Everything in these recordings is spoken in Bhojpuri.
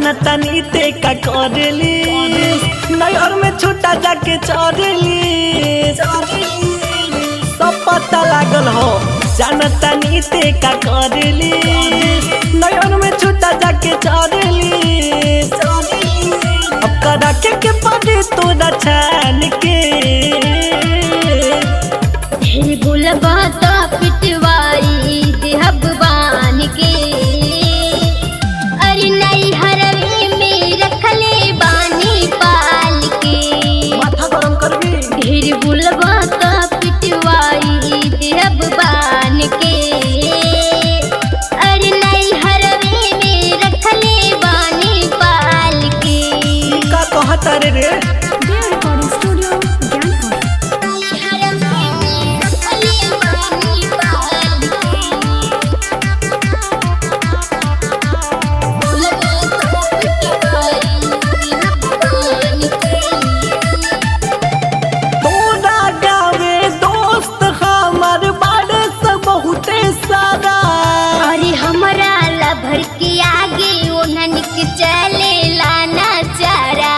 जानता नहीं ते का करेली नैहर में छूटा जाके चढ़ली सब पता लागल हो जानता नहीं ते का करेली नैहर में छूटा जाके चढ़ली अब करा के पड़े तोरा छान के बोलबा तो पिटवाई देहब बान के अरे नहीं हरवे में रखले बानी पाल के माथा गरम करबी ढेर बोलबा तो पिटवाई देहब बान के अरे नहीं हरवे में रखले बानी पाल के का कहत रे recording studio, Ganpur. तोरा गावे दोस्त हमर बारे से बहुते सारा अरे हमरा लभर के आगे ओनन के चले लाना चारा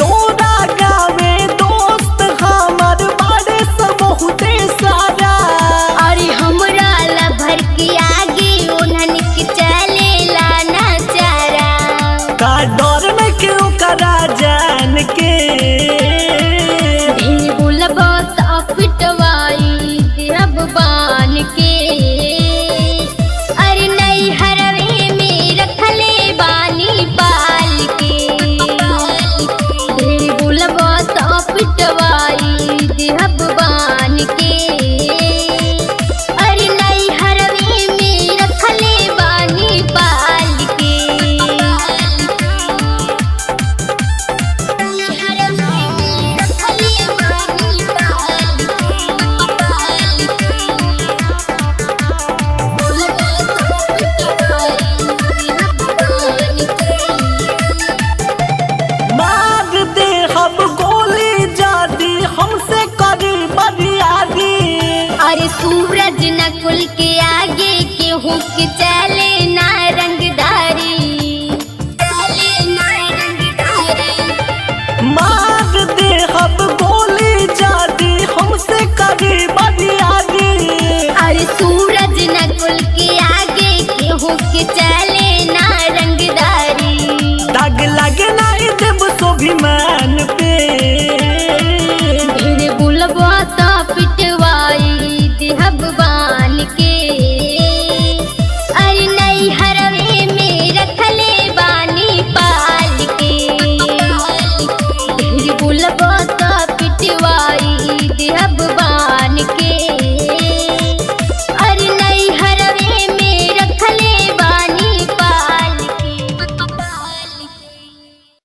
तोरा गावे दोस्त हमर बारे से बहुते सारा अरे हमरा लभर के आगे ओनन के चले लाना चारा का डर में क्यों करा जान के ढेर बोलबा तो पिटवाई देहब बान के अरे नहीं हरवे में रखले बानी पाल के ढेर बोलबा तो पिटवाई देहब बान के अरे नहीं हरवे में रखले बानी पाल के मार दे हम गोली जादी हमसे करी बरियारी अरे सूरज नकुल के आगे केहू के चले ना रंगदारी मार दे हम गोली जादी हमसे करी बरियारी अरे सूरज नकुल के आगे केहू के चले ना रंगदारी दाग लगे नहीं देव सोभी